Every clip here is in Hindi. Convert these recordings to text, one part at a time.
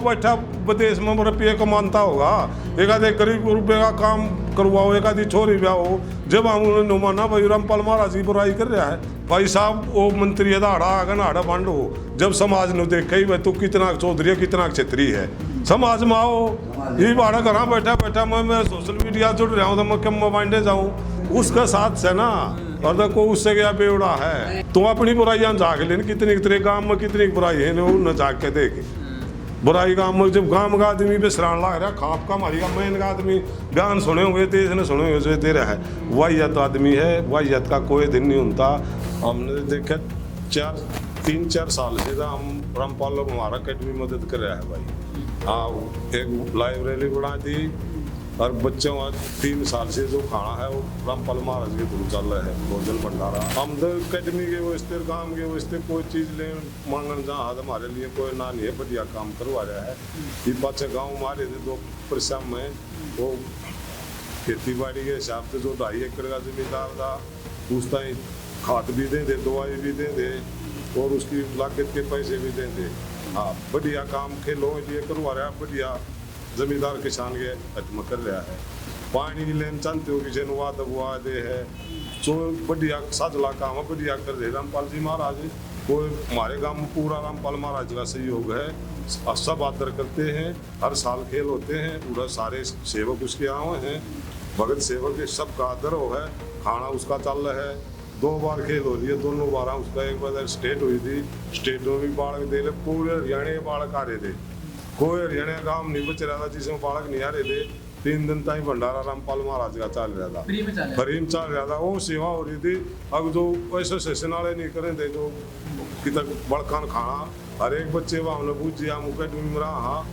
बैठा विदेश में रुपये कमाता होगा, एक आधे गरीब रुपये का काम करवाओ, एक आधी छोरी ब्याह हो। जब हम उन्होंने नुमाना भाई रामपाल महाराज की बुराई कर रहा है, भाई साहब वो मंत्री अदाड़ा आगन आड़ा बांड हो। जब समाज ने देखे भाई तू कितना चौधरी कितना क्षेत्रीय है, समाज में आओ। ये बाड़ा घर बैठा बैठा मैं सोशल मीडिया जुड़ रहा हूँ तो मैं कम माइंडे जाऊँ उसका साथ से ना, और देखो उससे गया बेवड़ा है। तू अपनी बुराइयां झाँक लेन, कितनी तेरे गांव में कितनी बुराई है न झाँक के देख। बुराई गांव में जब गांव का आदमी भी सराहन लग रहा, खाप का मारी का मैन का आदमी बयान सुने होंगे, देश ने सुने होंगे, दे रहा है वाहियत आदमी है, वाहियत का कोई दिन नहीं होता। हमने देखा 3-4 साल से हम रामपाल हमारा अकेडमी मदद कर रहा है भाई। हाँ, एक लाइब्रेरी बना दी और बच्चों का 3 साल से जो खाना है वो रामपाल महाराज के थ्रू चल रहा है, भोजन भंडारा। हम तो अकेडमी के वास्ते गांव के वास्ते कोई चीज़ ले मांगन जहाँ हमारे लिए कोई ना नहीं है, बढ़िया काम करवा रहा है। ये बच्चे गाँव हमारे 2 परिश्रम में वो खेती बाड़ी के हिसाब से जो 2.5 एकड़ का जमींदार था उसका खाद भी दे, दवाई भी दे और उसकी लागत के पैसे भी दे। हाँ, बढ़िया काम खेलों लिए करवा रहा है, बढ़िया जमींदार किसान के हत्म कर रहा है। पानी की लेन चलते हो किसी दबवा दे है, जो बढ़िया साजला काम है बढ़िया कर दे रामपाल जी महाराज। कोई हमारे गांव में पूरा रामपाल महाराज का सहयोग है, सब आदर करते हैं, हर साल खेल होते हैं, पूरा सारे सेवक उसके आए हैं, भगत सेवक के सबका आदर हो है। खाना उसका चल रहा है, 2 बार खेल हो रही है, दोनों बार उसका। एक बार स्टेट हुई थी, स्टेट में भी बालक दे रहे, पूरे हरियाणा के बालक आ रहे थे, कोई हरियाणा गांव नहीं बच रहा था जिसमें बालक नहीं आ रहे थे। 3 दिन तक भंडारा रामपाल महाराज का चल रहा था, फ्री में चल रहा था, वो सेवा हो रही थी। अब जो पैसे सेशन वाले नहीं करे थे, जो कितक बड़कान खाना हर एक बच्चे वहाँ हमने पूछ दिया अकेडमी में रहा। हाँ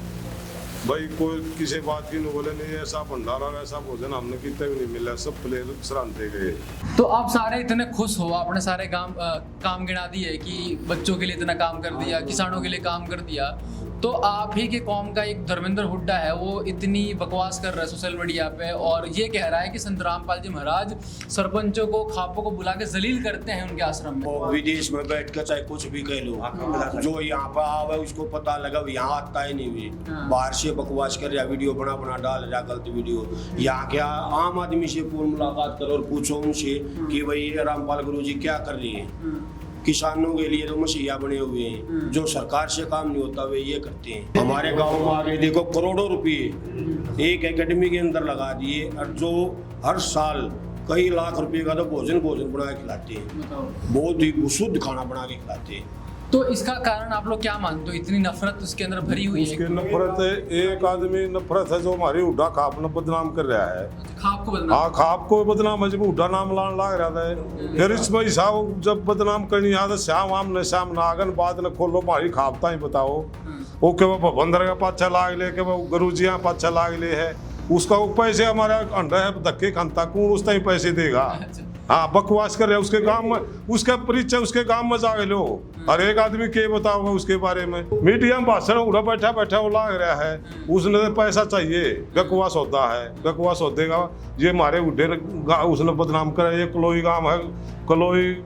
भाई, कोई किसी बात की नहीं बोले, नहीं ऐसा भंडारा ऐसा भोजन हमने कितने भी नहीं मिला, सब प्लेयर सराहते गए। तो आप सारे इतने खुश हो, आपने सारे काम गिना दिए कि बच्चों के लिए इतना काम कर दिया, किसानों के लिए काम कर दिया, तो आप ही के कौम का एक धर्मेंद्र हुड्डा है, वो इतनी बकवास कर रहा है सोशल मीडिया पे और ये कह रहा है कि संत रामपाल जी महाराज सरपंचों को खापों को बुला के जलील करते हैं उनके आश्रम में। विदेश में बैठ कर चाहे कुछ भी कह लो, जो यहाँ पर आवे उसको पता लगा यहाँ आता ही नहीं हुई, बाहर से बकवास कर रहा, वीडियो बना डाल रहा, गलत वीडियो। यहाँ क्या आम आदमी से पूर्ण मुलाकात करो और पूछो उनसे कि भाई रामपाल गुरु जी क्या कर रही है। किसानों के लिए तो मसीहा बने हुए हैं, जो सरकार से काम नहीं होता वे ये करते हैं। हमारे गांव में आगे देखो करोड़ों रुपए एक एकेडमी के अंदर लगा दिए और जो हर साल कई लाख रुपए का तो भोजन बना के खिलाते हैं, बहुत ही शुद्ध खाना बना के खिलाते हैं। तो इसका कारण आप लोग क्या मानते हो? इतनी नफरत उसके अंदर भरी हुई है। उसकी नफरत है, एक आदमी नफरत है जो हमारी हुड्डा खाप ने बदनाम कर रहा है। खाप को बदनाम? हाँ, खाप को बदनाम है, जब हुड्डा नाम लाने लग रहा था। फिर इस भाई साहब जब बदनाम करनी आदत श्याम नागन बात न खोलो भाई खापता ही बताओ। वो के वो बंदर का पाछा लाग ले के वो गुरुजिया पाछा लाग ले है, उसका वो पैसे हमारा अंडा है धक्के खानता कौन उस टाइम पैसे देगा। हाँ, बकवास कर रहे उसके गांव में, उसका परिचय उसके गांव में जाके लो, हर एक आदमी के बताओगे उसके बारे में। मीडिया में भाषण उड़ा बैठा वो लाग रहा है, उसने पैसा चाहिए, बकवास होता है, बकवास हो देगा। ये हमारे उड्डे उसने बदनाम करा, ये कलोई गांव है, कलोई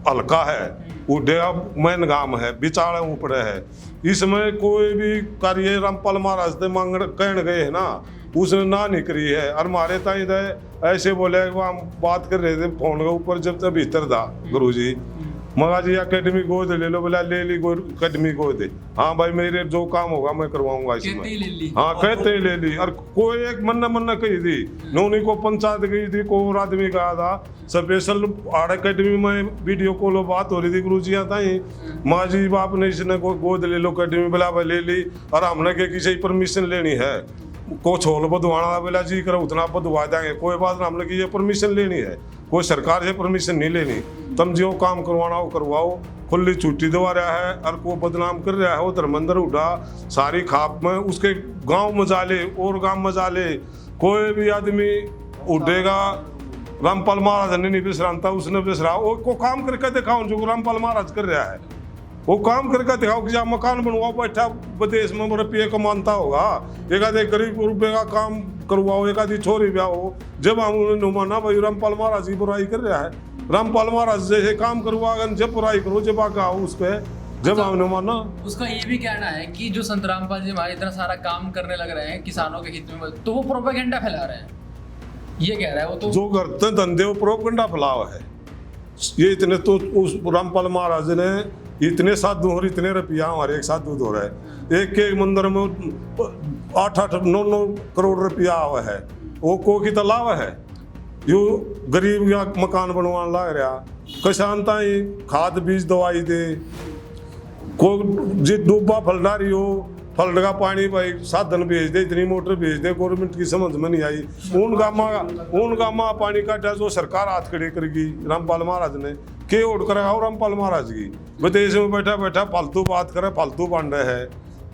हल्का है, उड्डे मैन गांव है, बिचाड़े ऊपरे है। इसमें कोई भी कार्य रामपाल महाराज से मांग कहने गए है ना, उसने ना नहीं करी है। और हमारे ताई ऐसे बोले हम बात कर रहे थे फोन के ऊपर, जब तक भीतर था गुरुजी मगा जी अकेडमी गोद ले लो, बोला ले ली अकेडमी गोद दे। हाँ भाई, मेरे जो काम होगा मैं करवाऊंगा इसमें। हाँ, कहते ही ले ली। और कोई एक मन्ना कही थी, नौनी को पंचायत गई थी, को और आदमी कहा था स्पेशल आड़ अकेडमी में वीडियो कॉल बात हो रही थी गुरुजी आता ही, माँ जी बाप ने इसने गोद ले लो अकेडमी, बोला भाई ले ली। और हमने के किसी परमिशन लेनी है, को छोल बधवाना बोला जी करो उतना बधवा देंगे, कोई बात ना, हमने की ये परमिशन लेनी है, कोई सरकार से परमिशन नहीं लेनी, तुम जो काम करवाना हो करवाओ। खुली छुट्टी दवा रहा है और को बदनाम कर रहा है वो धर्मेंद्र हुड्डा सारी खाप में, उसके गांव में जाले और गांव में जाले कोई भी आदमी उड्डेगा रामपाल महाराज ने नहीं बिसराता, उसने बिसरा वो को काम करके दिखाओ जो रामपाल महाराज कर रहा है, वो काम करके दिखाओ कि जहाँ मकान बनवाओ, बैठा विदेश में रुपये कमाता होगा, एक आधे गरीब रुपये का काम करवाओ, एक आधी छोरी ब्याह हो। जब हम उन्होंने नुमाना भाई रामपाल महाराज की बुराई कर रहा है, रामपाल महाराज जैसे काम करवा जब बुराई करो, जब आगे आओ उस पर जब हमने माना। उसका ये भी कहना है कि जो संत रामपाल जी महाराज इतना सारा काम करने लग रहे हैं किसानों के हित में, तो वो प्रोपेगेंडा फैला रहे हैं, ये कह रहा है वो। तो जो करते धंधे वो प्रोपेगेंडा फैलाव है। ये इतने तो उस रामपाल महाराज ने इतने साधु और इतने रुपया हमारे एक साधु दो रहे, एक के मंदिर में 8-9 करोड़ रुपया आवा है, वो को की तालाब है। यो गरीब या मकान बनवाने लग रहा, किसान ताई खाद बीज दवाई दे, को जी डूबा फलदारी हो, फल का पानी भाई साधन भेज दे, इतनी मोटर भेज दे, गवर्नमेंट की समझ में नहीं आई। उन गामा पानी काटा जो सरकार हाथ खड़े करेगी रामपाल महाराज ने के ओढ़ कर रामपाल महाराज की विदेश में बैठा बैठा फालतू बात करे, फालतू बांड है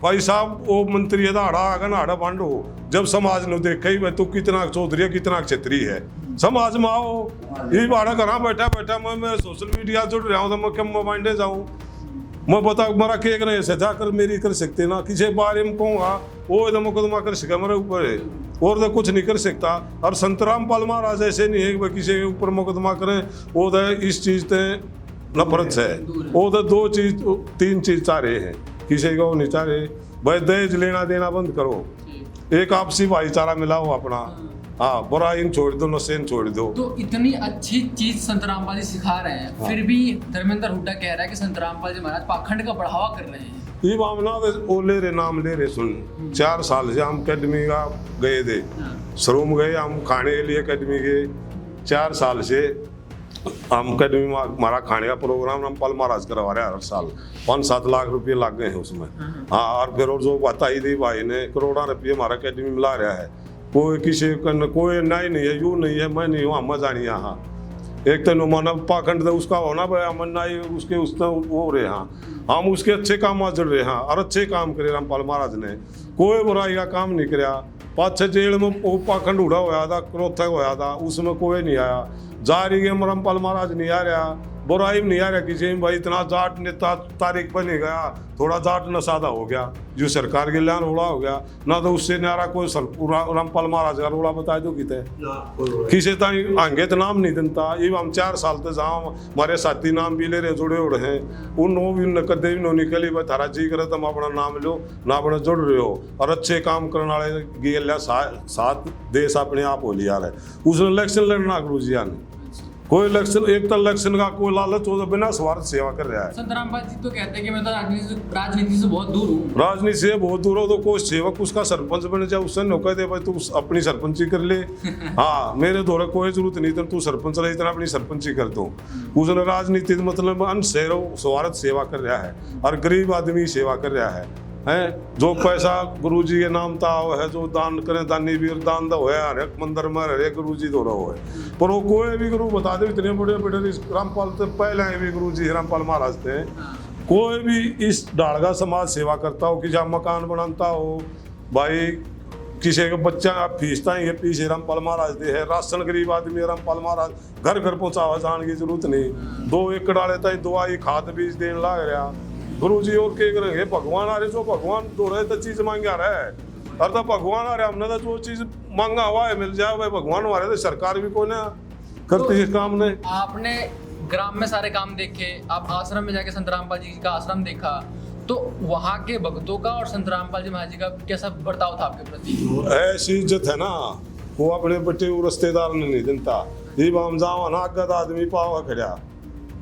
भाई साहब। वो मंत्री हाड़ा आगन हाड़ा बांड हो, जब समाज ने देखे ही भाई तू कितना चौधरी कितना क्षत्रिय है, समाज में आओ। ये बाड़ा घर बैठा बैठा मैं सोशल मीडिया जुड़ रहा हूँ, तो मैं क्यों माइंडे जाऊँ, मैं बता मेरा केक नहीं ऐसे जाकर मेरी कर सकते ना, किसी बारे में कहूँगा वो इधर मुकदमा कर सके मेरे ऊपर है, और तो कुछ नहीं कर सकता। और संत रामपाल महाराज ऐसे नहीं है कि भाई किसी के ऊपर मुकदमा करें, वो तो इस चीज़ से नफरत है, वो तो 2-3 चीज़ चाह रहे हैं, किसी को नहीं चाह रहे भाई दहेज लेना देना बंद करो, एक आपसी भाईचारा मिलाओ अपना, हाँ बुरा इन छोड़ दो, नशेन छोड़ दो। तो इतनी अच्छी चीज संत रामपाल जी सिखा रहे हैं, फिर भी धर्मेंद्र हुड्डा कह रहा है कि संत रामपाल जी महाराज पाखंड का बढ़ावा कर रहे हैं। ये मामला वो ले रहे नाम ले रहे सुन, 4 साल से हम अकेडमी का गए थे, शरूम गए हम खाने के लिए अकेडमी के, 4 साल से हम अकेडमी में हमारा खाने का प्रोग्राम रामपाल महाराज करवा रहे हैं हर साल, 5-7 लाख रुपये लग गए हैं उसमें। हाँ और फिर और जो बताई थी भाई ने करोड़ों रुपये हमारा अकेडमी में ला रहा है, कोई किसी का कोई नहीं है, यू नहीं है, मैं नहीं हूँ, हम मजा नहीं यहाँ। एक तो मानव पाखंड उसका होना भाई अमन नहीं उसके उसने वो रहे, हाँ हम उसके अच्छे काम जुड़ रहे हैं और अच्छे काम करे रामपाल महाराज ने, कोई बुराई का काम नहीं कराया। 5-6 जेल में वो पाखंड उड़ा होया था, क्रोथक होया था, उसमें कोई नहीं आया, जारी गेम रामपाल महाराज नहीं आ रहा, बुराई में नहीं आ रहा किसी में भाई। इतना जाट नेता तारीख बने गया, थोड़ा जाट नसादा हो गया, जो सरकार के लिए रोड़ा हो गया ना, तो उससे न्यारा कोई रामपाल महाराज का रोड़ा बता दो किसे ताई आगे तो नाम नहीं देता। ये हम 4 साल तक जहाँ हमारे साथी नाम भी ले रहे जुड़े उड़े हैं, उन भी कदे भी निकली भाई थारा जी करे तुम अपना नाम लो ना, अपना जुड़ रहे हो और अच्छे काम करने वाले गेल साथ देश अपने आप हो लिया है। उसने इलेक्शन लड़ना गुरु जी ने, कोई इलेक्शन एक तो इलेक्शन का कोई लालच हो तो बिना स्वार्थ सेवा कर रहा है। संत रामपाल जी तो कहते हैं कि मैं तो राजनीति से बहुत दूर हूँ, राजनीति से बहुत दूर हो तो कोई सेवक उसका सरपंच बन जाए, उससे नौकर दे भाई तू अपनी सरपंची कर ले। हाँ मेरे द्वारा कोई जरूरत नहीं तो तू सरपंच रहे, इतना अपनी सरपंची कर दो। उसने राजनीति मतलब स्वार्थ सेवा कर रहा है और गरीब आदमी सेवा कर रहा है। जो पैसा गुरु जी के नाम था है, जो दान करें दानी वीर दान दो है, हर एक मंदिर में हर एक गुरु जी दो रहो है, पर वो कोई भी गुरु बता दे इतने बड़े बड़े रामपाल से पहले भी गुरु जी रामपाल महाराज थे, कोई भी इस डालगा समाज सेवा करता हो, किसी मकान बनाता हो भाई, किसी का बच्चा फीसता ही पीछे रामपाल महाराज दे है, राशन गरीब आदमी रामपाल महाराज घर घर पहुँचावा जाने की जरूरत नहीं, 2 एकड़ डाले तक दवाई खाद बीज देने लग रहा गुरु जी। और क्या करेंगे भगवान आ रहे, जो भगवान दो रहे तो चीज मांगा रहा है, और तो भगवान आ रहे हमने तो जो चीज मांगा हुआ है मिल जाए भाई, भगवान हमारे तो सरकार भी कोई ना करती है काम ने। आपने ग्राम में सारे काम देखे, आप आश्रम में जाके संत रामपाल जी का आश्रम देखा, तो वहाँ के भक्तों का और संत रामपाल जी महाराज जी का कैसा बर्ताव था आपके प्रति? ऐसी इज्जत है ना, वो अपने बच्चे रिश्तेदार ने नहीं देता, ये हम जाओ ना आगत आदमी पाओ खड़ा,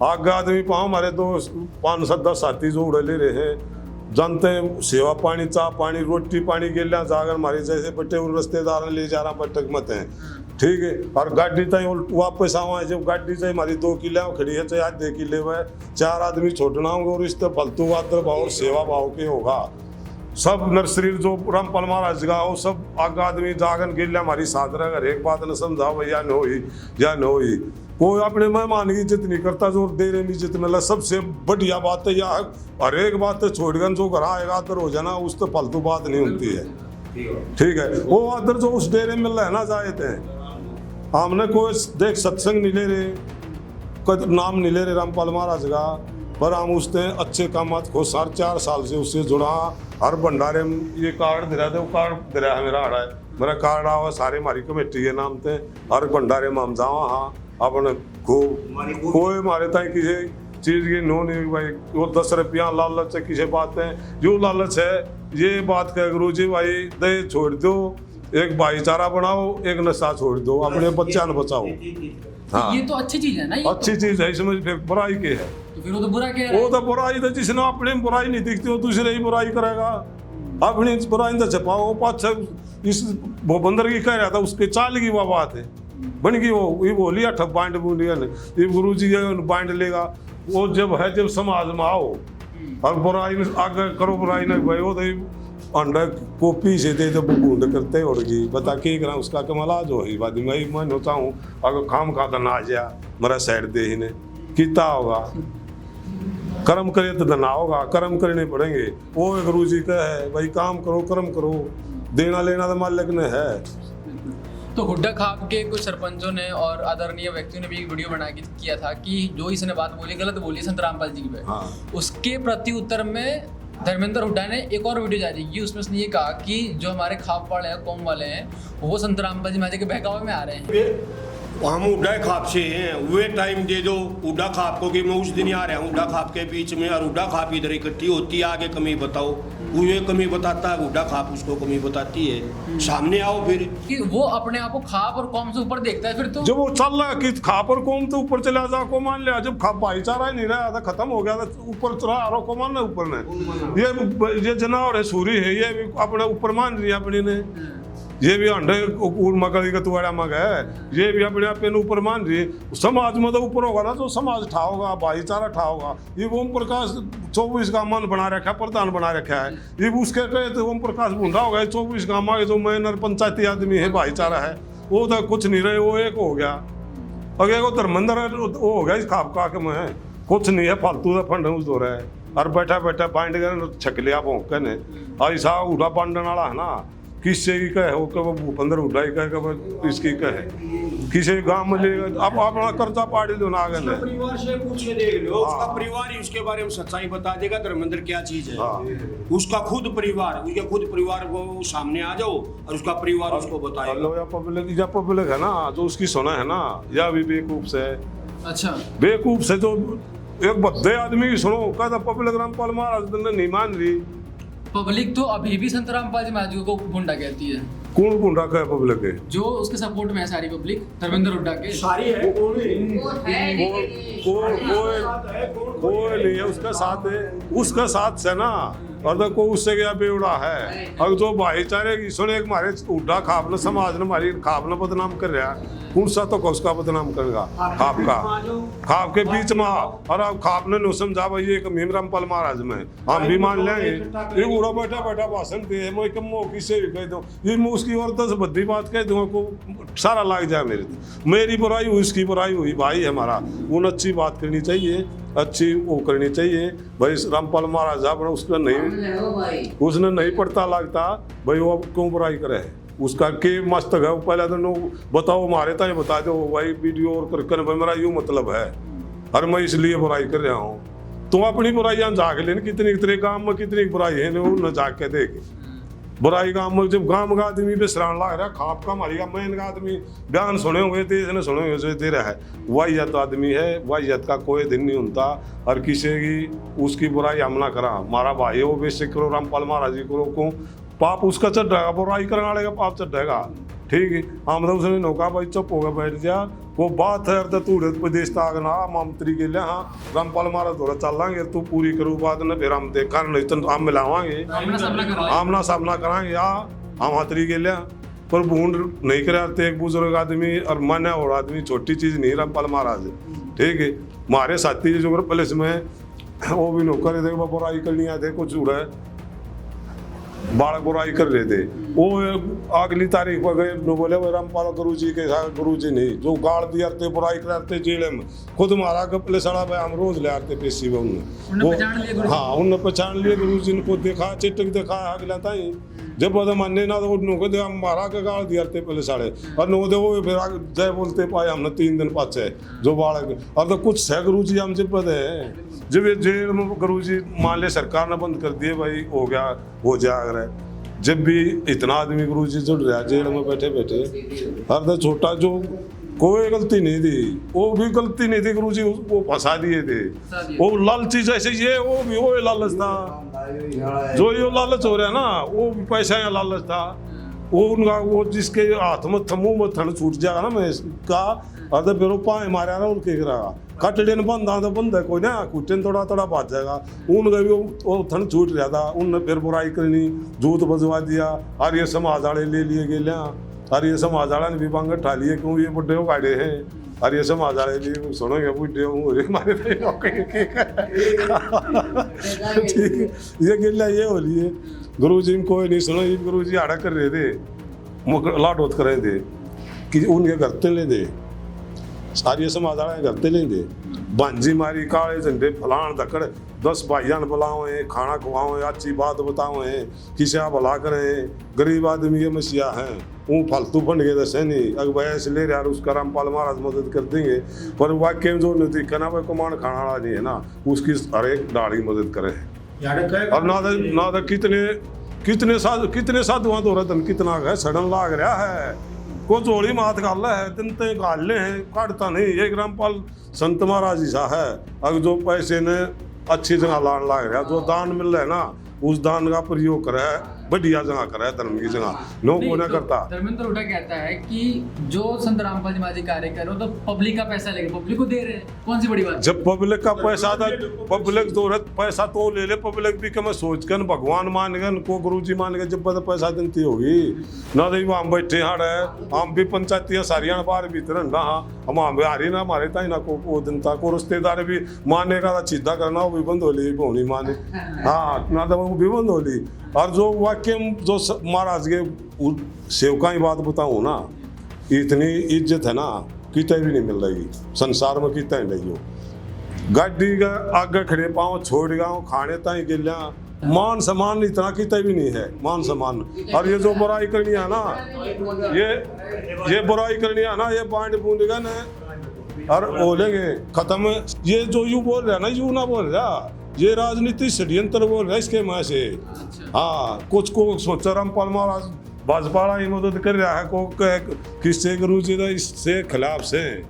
आगे आदमी पाओ हमारे 2-5-10 साथी जो उड़े ले रहे हैं, जानते हैं सेवा पानी चाह पानी रोटी पानी के लिए जाकर हमारे जैसे बच्चे रिश्तेदार ले जा रहा पटक मत हैं, ठीक है। और गाड़ी तय वापस आवा, जब गाड़ी से हमारी 2 किले खड़ी है चाहे 2 किले में 4 आदमी छोड़ना होंगे, और इस फालतू वात्र भाव और सेवा भाव के होगा सब नर्सरी जो रामपाल महाराज का वो सब आगे आदमी जागन के लिए हमारी साथ रहेगा, एक बात न समझाओ भैया न होई या न होई, कोई अपने मेहमान की इज्जत नहीं करता, जो दे रहे इज्जत मिला। सबसे बढ़िया बात है या हर एक बात है छोड़कर जो घर आएगा आदर हो जाना, उस तो फालतू बात नहीं होती है, ठीक है। वो आदर जो उस डेरे में मिल रहा है ना जायते हैं, हमने कोई देख सत्संग नहीं ले रहे, कोई नाम नहीं ले रहे रामपाल महाराज का, पर हम उसने अच्छे काम को 4.5 साल से उससे जुड़ा। हर भंडारे में ये कार्ड दे रहा था, वो कार्ड दे रहा है मेरा आ रहा है, मेरा कार्ड आवा सारे हमारी कमेटी के नाम थे, हर भंडारे में हम जावा हाँ अपने खूब कोई हमारे ताई किसी चीज की नोनी भाई वो 10 रुपया लालच है किसी बात है जो लालच है ये बात कह गुरु जी भाई दहेज छोड़ दो, एक भाईचारा बनाओ, एक नशा छोड़ दो, अपने बच्चा न बचाओ। हाँ ये तो अच्छी चीज है ना, ये अच्छी चीज है, इसमें फिर बुराई के है? तो फिर वो तो बुरा कह रहा वो है। तो बुराई तो जिसने अपने में बुराई नहीं दिखती वो दूसरे ही बुराई करेगा। अपनी बुराई तो छपाओ पाछे इस वो बंदर की कह रहा था उसके चाल की वो बात है बन गई वो ये बोली ठप बांट बूंदिया ने ये गुरु जी बांट लेगा वो जब है जब समाज में आओ और बुराई आगे करो बुराई ना भाई वो तो अंडा कॉपी से दे तो बूंद करते होगी बता के करा उसका कमला जो है बाद मैं मन होता हूँ अगर काम का तो ना जा मेरा साइड दे ही ने कितना होगा कर्म करे तो धना होगा, कर्म करने पड़ेंगे। वो गुरु जी का है भाई काम करो कर्म करो, देना लेना तो मालिक ने है। तो हुड्डा खाप के कुछ सरपंचों ने और आदरणीय व्यक्तियों ने भी एक वीडियो बना के किया था कि जो इसने बात बोली गलत बोली संत रामपाल जी की पे। हाँ। उसके प्रति उत्तर में धर्मेंद्र हुड्डा ने एक और वीडियो जारी की, उसमें उसने ये कहा कि जो हमारे खाप वाले हैं कौम वाले हैं वो संत रामपाल जी महाराज के बहकावे में आ रहे हैं। हम उड्डा खाप से हैं, वे टाइम दे दो उड्डा खाप को कि मैं उस दिन ही आ रहा हूँ उड्डा खाप के बीच में और उड्डा खाप इधर इकट्ठी होती है, आगे कमी बताओ, वो ये कमी बताता है उड्डा खाप उसको कमी बताती है, सामने आओ फिर कि वो अपने आप को खाप और कौम से ऊपर देखता है। फिर तो जब वो चल रहा है कि खाप और कौम तो ऊपर चला जा को मान लिया, जब खाप भाईचारा ही नहीं रहा था खत्म हो गया था ऊपर चला रहा को मान ऊपर ने ये जनावर है सूरी है ये भी अपने ऊपर मान रही है अपनी ने, ये भी अंडे मकड़ी का तुआड़ा मग है ये भी अपने आप ऊपर मान रही है। समाज में तो ऊपर होगा ना तो समाज ठा होगा भाईचारा ठा होगा। ये ओम प्रकाश 24 का मन बना रखा है प्रधान बना रखा है, ये उसके कहे तो ओम प्रकाश भूडा होगा 24 गाँव आगे जो मैनर पंचायती आदमी है भाईचारा है वो तो कुछ नहीं रहे वो एक हो गया अगे वो धर्मेंद्र वो हो गया इस खाप का के में कुछ नहीं है फालतू का फंड उस दो रहा है और बैठा बैठा बांट कर छक लिया भोंक ने ऐसा उड़ा बांटने वाला है ना किससे की कहे हो कि वो भूपेंद्र हुड्डा ही कहे कि इसकी कहे किसी गांव में लेगा अब अपना कर्जा पाड़ी दो ना आगे परिवार से पूछ के देख लो उसका परिवार ही उसके बारे में सच्चाई बता देगा धर्मेंद्र क्या चीज है। उसका खुद परिवार उसके खुद परिवार को सामने आ जाओ और उसका परिवार उसको बताएगा। या पब्लिक है ना जो उसकी सुना है ना या भी बेवकूफ से अच्छा बेवकूफ से जो एक बद्दे आदमी की सुनो कहता पब्लिक रामपाल महाराज ने नहीं मान रही। पब्लिक तो अभी भी संत रामपाल जी महाराज को गुंडा कहती है। कौन गुंडा का है पब्लिक है जो उसके सपोर्ट में है सारी पब्लिक धर्मेंद्र हुड्डा के सारी है कोई नहीं है उसका साथ है उसका साथ से ना और तो कोई उससे गया बेवड़ा है और जो भाईचारे की सुने हमारे हुड्डा खाप ने समाज ने हमारी खाप ने बदनाम कर रहा कौन सा तो उसका बदनाम करेगा खाप का खाप के बीच में और अब खाप ने नो समझा भाई ये भीम रामपाल महाराज में हम भी मान लेंगे ये उड़ा बैठा बैठा भाषण दे मैं कम किसे भी कह दूं ये मैं उसकी और 10 बद्दी बात कह दूंगा को सारा लाग जाए मेरी बुराई हुई उसकी बुराई हुई भाई हमारा उन अच्छी बात करनी चाहिए अच्छी वो करनी चाहिए भाई रामपाल महाराज अपना उसका नहीं उसने नहीं पड़ता लगता भाई वो क्यों बुराई करे उसका के मस्तक है पहले तो नो बताओ हमारे तो बता दो भाई वीडियो और करके भाई मेरा यूँ मतलब है और मैं इसलिए बुराई कर रहा हूँ तुम अपनी बुराइयाँ जाग लेने कितनी तेरे गाँव में कितनी बुराई है न जाग के देख बुराई गाँव में जब गाँव का आदमी बेसरान लग रहा खाप का मारी मैन का आदमी बयान सुने हुए थे इसने सुने हुए दे रहा है वाहियत आदमी है वाहियत का कोई दिन नहीं होता और किसी की उसकी बुराई हम ना करा हमारा भाई वो बेसिक करो रामपाल महाराज जी को को पाप उसका चढ़ रहेगा बुराई करने वाले का पाप चढ़ रहेगा ठीक है हम तो उसने नौका भाई चुप होगा बैठ जा वो बात है अर्ध तू प्रदेश तागना मंत्री के लिए हाँ रामपाल महाराज थोड़ा चल लेंगे तू पूरी करो बात न फिर हम देखा नहीं तो हम मिलावांगे आमना सामना कराएंगे या हम हाथरी के लिए पर बूंद नहीं कराते एक बुजुर्ग आदमी और मन है और आदमी छोटी चीज नहीं रामपाल महाराज ठीक है हमारे साथी जो पुलिस में वो भी नौकर थे बुराई करनी आए थे कुछ जुड़ा है बालक बुराई कर रहे थे वो अगली तारीख पर गए बोले रामपाल गुरु जी के साथ गुरु जी नहीं जो गाड़ दिया थे बुराई कराते जेल में खुद मारा कपले सड़ा भाई हम रोज ले आते पेशी में उन्हें हाँ उन्होंने पहचान लिए गुरु जी को देखा चिटक देखा अगला ताई जब पता मानने ना तो नो दे मारा के गाड़ दिया थे पहले साढ़े और नो दे वो फिर जय बोलते पाए हमने 3 दिन पाछे जो बालक और तो कुछ है गुरु जी हम जब पता है जब ये जेल में गुरु जी मान ले सरकार ने बंद कर दिए भाई हो गया हो जाएगा जब भी इतना आदमी गुरु जी जुड़ रहा जेल में बैठे बैठे हर तो छोटा जो कोई गलती नहीं थी, वो भी गलती नहीं थी गुरुजी, वो फंसा दिए थे। वो लालची जैसे ये वो भी वो लालच था, जो ये लालच हो रहा है ना वो भी पैसा या लालच था। वो उनका वो जिसके हाथ में मुंह में थन छूट जाएगा ना मैं इसका अरे फिर वो पाए मारा ना उनके गिरागा कटड़े ने बंदा तो बंद है कोई ना कुटन थोड़ा थोड़ा भाज जाएगा। उनका भी वो थन छूट रहा था, उनने फिर बुराई करनी, जूत बजवा दिया। आर्य समाज वाले ले लिए गए, आर्य समाज वाला ने भी बांग उठा लिए, क्यों ये बुढ़े गाड़े हैं आर्य समाज वाले भी सुनोगे बुढ़े हमारे ठीक ये गिल्ला ये हो रही है। गुरु जी कोई नहीं सुनो, गुरु जी आड़ा कर रहे थे लाडोत कर रहे थे कि उनके घर ते ले दे, सारी समाज वाले घर ते ले दे, भांजी मारी काले झंडे फलान धकड़ 10 भाइयान बुलाओ, खाना खुआओ, अच्छी बात बताओ, किसी भला करें, गरीब आदमी ये मसीहा हैं, वो फालतू फंड के दसे नहीं अगर भैया से ले रहा उसका रामपाल महाराज मदद कर देंगे। पर वाक्य में जो नजदीक ना भाई कमान खाना वाला नहीं है ना, उसकी हर एक दाढ़ी मदद करे। और ना कितने साधुआं तो रतन कितना है सड़न लाग रहा है, को जोड़ी मात गाल है, दिन ते गाले हैं काटता नहीं। एक रामपाल संत महाराज जी सा है, अगर जो पैसे ने अच्छी जगह लान लाग रहा, जो दान मिल रहा है ना उस दान का प्रयोग करे, बढ़िया जगह करे, धर्म की जगह नो को ना करता। धर्मेंद्र हुड्डा कहता है कि जो संत रामपाल जी महाराज जी कार्य कर रहे हो तो पब्लिक का पैसा लेके पब्लिक को दे रहे हैं, कौन सी बड़ी बात। जब पब्लिक का पैसा था, पब्लिक जरूरत पैसा तो ले ले, पब्लिक भी कम सोच कर भगवान मान गए को गुरु जी मान गए, जब पता पैसा देती होगी ना दे हम बैठे हाड़ है, हम भी पंचायतियां सारियां बाहर भीतर ना हम हारी ना हमारे ताई ना को जनता को रिश्तेदार भी माने का सीधा करना वो भी बंद हो ली भोनी माने, हाँ ना तो वो भी बंद हो ली। और जो वाक्य जो महाराज के सेवका की बात बताऊँ ना, इतनी इज्जत है ना कितने भी नहीं मिल रही संसार में, कितने नहीं हो गाड़ी का आगे खड़े पाओ छोड़ गाओ खाने ताई गिल्ला, मान सम्मान इतना कितने भी नहीं है मान सम्मान। और ये जो बुराई करनी है ना, ये बुराई करनी है ना, ये बांट बूंद गए ना और बोलेंगे खत्म। ये जो यू बोल रहा है ना, यू ना बोल रहा, ये राजनीति षड्यंत्र बोल रहा है इसके माँ से। हाँ कुछ को सोचा रामपाल महाराज भाजपा ही मदद कर रहा है को किससे गुरु जी इससे खिलाफ से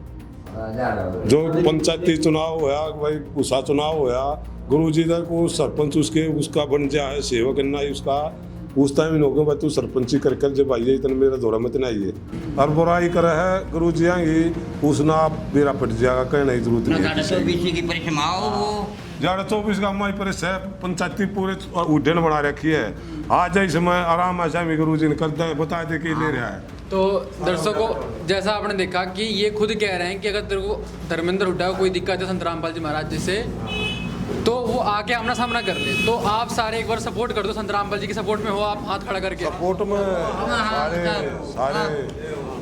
जो पंचायती चुनाव होया भाई उषा चुनाव होया, गुरु जी को सरपंच उसका बन जाए सेवक करना ही उसका उस टाइम इन होगा भाई तू सरपंची कर जब आइए इतने मेरा दौरा मत आइए। और बुराई करे है गुरु जी आएंगी उसना मेरा पट जाएगा कहीं नहीं जरूरत नहीं। 2024 का हमारी पर पंचायती पूरे उड्डयन बना रखी है, आज इसमें आराम ऐसा गुरु जी ने कर दे बता दे कि ले रहा है। तो दर्शकों जैसा आपने देखा कि ये खुद कह रहे हैं कि अगर तेरे को धर्मेंद्र हुड्डा को कोई दिक्कत है संत रामपाल जी महाराज जी से तो वो आके आमना सामना कर ले। तो आप सारे एक बार सपोर्ट कर दो, संत रामपाल जी की सपोर्ट में हो आप, हाथ खड़ा करके सपोर्ट में सारे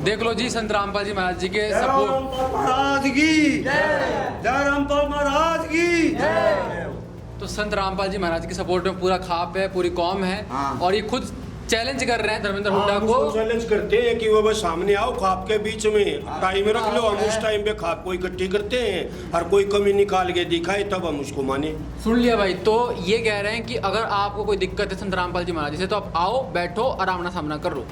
देख लो जी संत रामपाल जी महाराज जी के सपोर्ट महाराज की जय रामपाल महाराज की। तो संत रामपाल जी महाराज के सपोर्ट में पूरा खाप है, पूरी कौम है। और ये खुद चैलेंज कर रहे हैं धर्मेंद्र हुड्डा को, चैलेंज करते हैं कि वो बस सामने आओ खाप के बीच में टाइम रख लो, हम उस टाइम पे खाप को इकट्ठी करते हैं और कोई कमी निकाल के दिखाए तब हम उसको माने। सुन लिया भाई। तो ये कह रहे हैं कि अगर आपको कोई दिक्कत है संत रामपाल जी महाराज जी से तो आप आओ बैठो और आमना सामना करो।